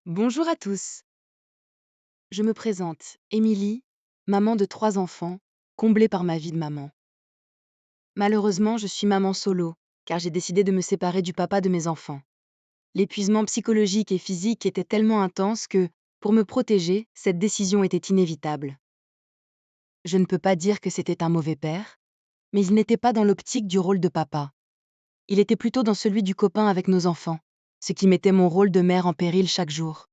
Bonjour à tous. Je me présente, Émilie, maman de 3 enfants, comblée par ma vie de maman. Malheureusement, je suis maman solo, car j'ai décidé de me séparer du papa de mes enfants. L'épuisement psychologique et physique était tellement intense que, pour me protéger, cette décision était inévitable. Je ne peux pas dire que c'était un mauvais père, mais il n'était pas dans l'optique du rôle de papa. Il était plutôt dans celui du copain avec nos enfants, ce qui mettait mon rôle de mère en péril chaque jour.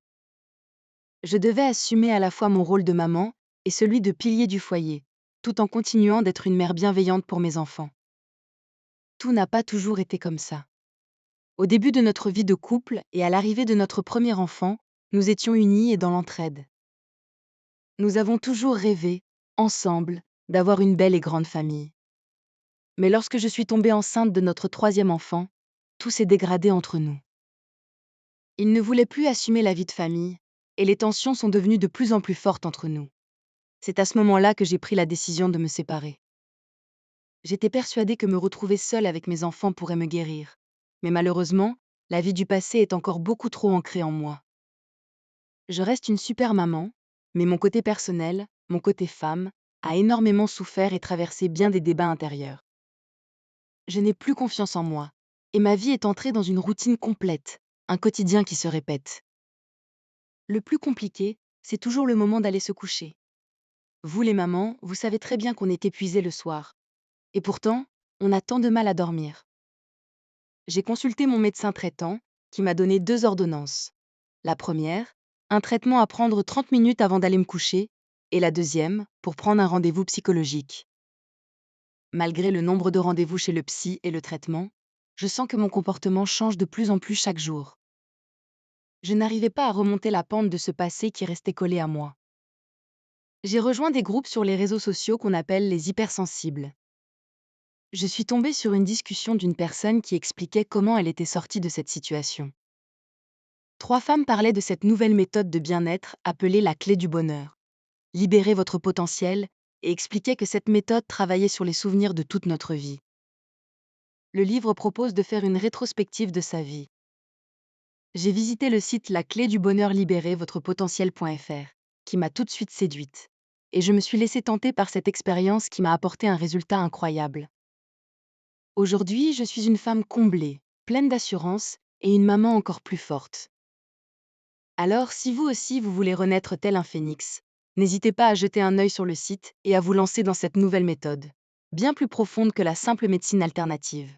Je devais assumer à la fois mon rôle de maman et celui de pilier du foyer, tout en continuant d'être une mère bienveillante pour mes enfants. Tout n'a pas toujours été comme ça. Au début de notre vie de couple et à l'arrivée de notre premier enfant, nous étions unis et dans l'entraide. Nous avons toujours rêvé, ensemble, d'avoir une belle et grande famille. Mais lorsque je suis tombée enceinte de notre troisième enfant, tout s'est dégradé entre nous. Il ne voulait plus assumer la vie de famille, et les tensions sont devenues de plus en plus fortes entre nous. C'est à ce moment-là que j'ai pris la décision de me séparer. J'étais persuadée que me retrouver seule avec mes enfants pourrait me guérir. Mais malheureusement, la vie du passé est encore beaucoup trop ancrée en moi. Je reste une super maman, mais mon côté personnel, mon côté femme, a énormément souffert et traversé bien des débats intérieurs. Je n'ai plus confiance en moi, et ma vie est entrée dans une routine complète, un quotidien qui se répète. Le plus compliqué, c'est toujours le moment d'aller se coucher. Vous les mamans, vous savez très bien qu'on est épuisé le soir. Et pourtant, on a tant de mal à dormir. J'ai consulté mon médecin traitant, qui m'a donné 2 ordonnances. La première, un traitement à prendre 30 minutes avant d'aller me coucher, et la deuxième, pour prendre un rendez-vous psychologique. Malgré le nombre de rendez-vous chez le psy et le traitement, je sens que mon comportement change de plus en plus chaque jour. Je n'arrivais pas à remonter la pente de ce passé qui restait collé à moi. J'ai rejoint des groupes sur les réseaux sociaux qu'on appelle les hypersensibles. Je suis tombée sur une discussion d'une personne qui expliquait comment elle était sortie de cette situation. 3 femmes parlaient de cette nouvelle méthode de bien-être appelée la clé du bonheur. Libérer votre potentiel et expliquaient que cette méthode travaillait sur les souvenirs de toute notre vie. Le livre propose de faire une rétrospective de sa vie. J'ai visité le site La clé du bonheur libérer votre potentiel.fr, qui m'a tout de suite séduite. Et je me suis laissée tenter par cette expérience qui m'a apporté un résultat incroyable. Aujourd'hui, je suis une femme comblée, pleine d'assurance et une maman encore plus forte. Alors, si vous aussi vous voulez renaître tel un phénix, n'hésitez pas à jeter un œil sur le site et à vous lancer dans cette nouvelle méthode, bien plus profonde que la simple médecine alternative.